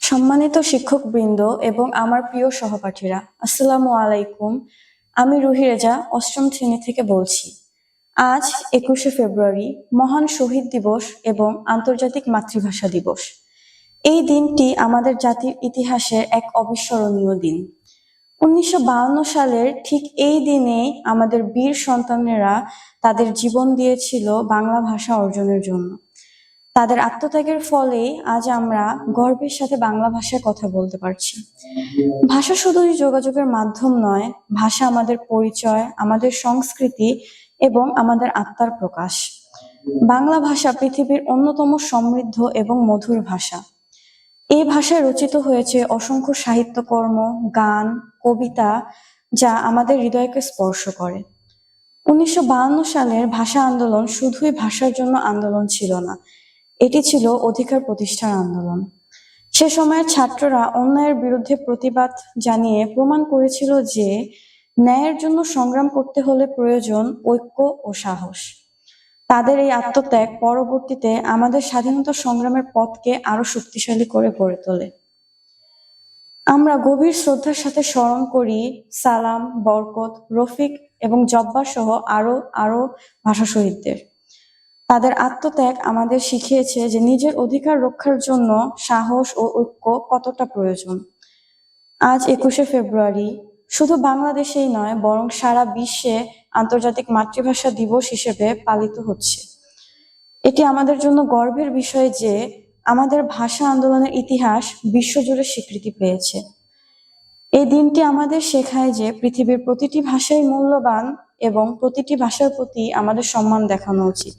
সম্মানিত শিক্ষকবৃন্দ এবং আমার প্রিয় সহপাঠীরা, আসসালামু আলাইকুম। আমি রুহি রেজা অষ্টম শ্রেণী থেকে বলছি। আজ 21শে ফেব্রুয়ারি মহান শহীদ দিবস এবং আন্তর্জাতিক মাতৃভাষা দিবস। এই দিনটি আমাদের জাতির ইতিহাসে এক অবিস্মরণীয় দিন। 1952 সালের ঠিক এই দিনে আমাদের বীর সন্তানেরা তাদের জীবন দিয়েছিল বাংলা ভাষা অর্জনের জন্য। তাদের আত্মত্যাগের ফলেই আজ আমরা গর্বের সাথে বাংলা ভাষায় কথা বলতে পারছি। ভাষা শুধুই যোগাযোগের মাধ্যম নয়, ভাষা আমাদের পরিচয়, আমাদের সংস্কৃতি এবং আমাদের আত্মার প্রকাশ। বাংলা ভাষা পৃথিবীর অন্যতম সমৃদ্ধ এবং মধুর ভাষা। এই ভাষায় রচিত হয়েছে অসংখ্য সাহিত্যকর্ম, গান, কবিতা, যা আমাদের হৃদয়কে স্পর্শ করে। 1952 সালের ভাষা আন্দোলন শুধুই ভাষার জন্য আন্দোলন ছিল না, এটি ছিল অধিকার প্রতিষ্ঠার আন্দোলন। সে সময়ের ছাত্ররা অন্যায়ের বিরুদ্ধে প্রতিবাদ জানিয়ে প্রমাণ করেছিল যে ন্যায়ের জন্য সংগ্রাম করতে হলে প্রয়োজন ঐক্য ও সাহস। তাদের এই আত্মত্যাগ পরবর্তীতে আমাদের স্বাধীনতা সংগ্রামের পথকে আরো শক্তিশালী করে গড়ে তোলে। আমরা গভীর শ্রদ্ধার সাথে স্মরণ করি সালাম, বরকত, রফিক এবং জব্বার সহ আরো ভাষা শহীদদের। তাদের আত্মত্যাগ আমাদের শিখিয়েছে যে নিজের অধিকার রক্ষার জন্য সাহস ও ঐক্য কতটা প্রয়োজন। আজ 21শে ফেব্রুয়ারি শুধু বাংলাদেশেই নয়, বরং সারা বিশ্বে আন্তর্জাতিক মাতৃভাষা দিবস হিসেবে পালিত হচ্ছে। এটি আমাদের জন্য গর্বের বিষয় যে আমাদের ভাষা আন্দোলনের ইতিহাস বিশ্বজুড়ে স্বীকৃতি পেয়েছে। এই দিনটি আমাদের শেখায় যে পৃথিবীর প্রতিটি ভাষাই মূল্যবান এবং প্রতিটি ভাষার প্রতি আমাদের সম্মান দেখানো উচিত।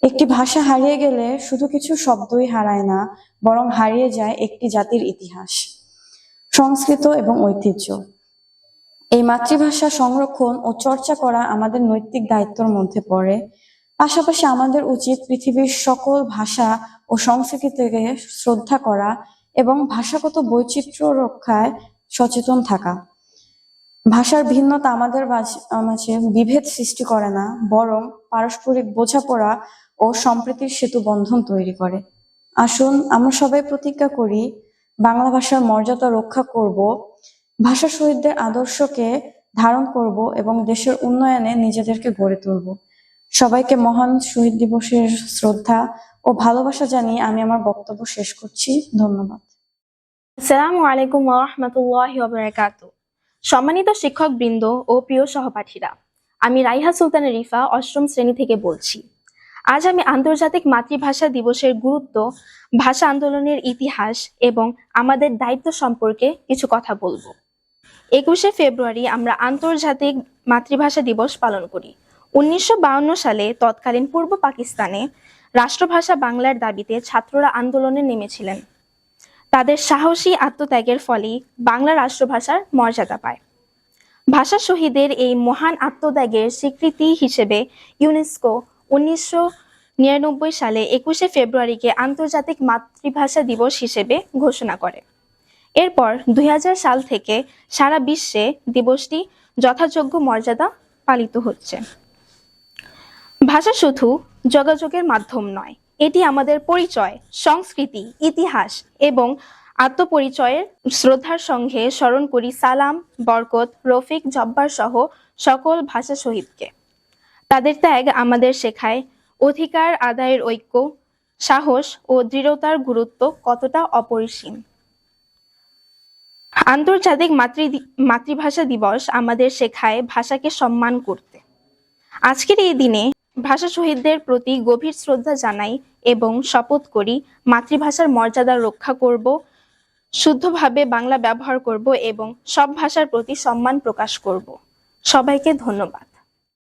একটি ভাষা হারিয়ে গেলে শুধু কিছু শব্দই হারায় না, বরং হারিয়ে যায় একটি জাতির ইতিহাস, সংস্কৃতি এবং ঐতিহ্য। এই মাতৃভাষা সংরক্ষণ ও চর্চা করা আমাদের নৈতিক দায়িত্বের মধ্যে পড়ে। পাশাপাশি আমাদের উচিত পৃথিবীর সকল ভাষা ও সংস্কৃতিকে শ্রদ্ধা করা এবং ভাষাগত বৈচিত্র্য রক্ষায় সচেতন থাকা। ভাষার ভিন্নতা আমাদের মাঝে বিভেদ সৃষ্টি করে না, বরং পারস্পরিক বোঝাপড়া ও সম্প্রীতির সেতু বন্ধন তৈরি করে। আসুন আমরা সবাই প্রতিজ্ঞা করি বাংলা ভাষার মর্যাদা রক্ষা করব, ভাষা শহীদদের আদর্শকে ধারণ করব এবং দেশের উন্নয়নে নিজেদেরকে গড়ে তুলব। সবাইকে মহান শহীদ দিবসের শ্রদ্ধা ও ভালোবাসা জানিয়ে আমি আমার বক্তব্য শেষ করছি। ধন্যবাদ। আসসালামু আলাইকুম ওয়া রাহমাতুল্লাহি ওয়া বারাকাতুহু। সম্মানিত শিক্ষকবৃন্দ ও প্রিয় সহপাঠীরা, আমি রাইহা সুলতানা রিফা অষ্টম শ্রেণী থেকে বলছি। আজ আমি আন্তর্জাতিক মাতৃভাষা দিবসের গুরুত্ব, ভাষা আন্দোলনের ইতিহাস এবং আমাদের দায়িত্ব সম্পর্কে কিছু কথা বলবো। 21শে ফেব্রুয়ারি আমরা আন্তর্জাতিক মাতৃভাষা দিবস পালন করি। 1952 সালে তৎকালীন পূর্ব পাকিস্তানে রাষ্ট্রভাষা বাংলার দাবিতে ছাত্ররা আন্দোলনে নেমেছিলেন। তাদের সাহসী আত্মত্যাগের ফলেই বাংলা রাষ্ট্রভাষার মর্যাদা পায়। ভাষা শহীদের এই মহান আত্মত্যাগের স্বীকৃতি হিসেবে ইউনেস্কো 1999 সালে 21শে ফেব্রুয়ারিকে আন্তর্জাতিক মাতৃভাষা দিবস হিসেবে ঘোষণা করে। এরপর 2000 সাল থেকে সারা বিশ্বে দিবসটি যথাযোগ্য মর্যাদা পালিত হচ্ছে। ভাষা শুধু যোগাযোগের মাধ্যম নয়, এটি আমাদের পরিচয়, সংস্কৃতি, ইতিহাস এবং আত্মপরিচয়ের। শ্রদ্ধার সঙ্গে স্মরণ করি সালাম, বরকত, রফিক, জব্বার সহ সকল ভাষা শহীদকে। তাদের ত্যাগ আমাদের শেখায় অধিকার আদায়ের ঐক্য, সাহস ও দৃঢ়তার গুরুত্ব কতটা অপরিসীম। আন্তর্জাতিক মাতৃভাষা দিবস আমাদের শেখায় ভাষাকে সম্মান করতে। আজকের এই দিনে ভাষা শহীদদের প্রতি গভীর শ্রদ্ধা জানাই এবং শপথ করি মাতৃভাষার মর্যাদা রক্ষা করব, শুদ্ধভাবে বাংলা ব্যবহার করব এবং সব ভাষার প্রতি সম্মান প্রকাশ করব। সবাইকে ধন্যবাদ।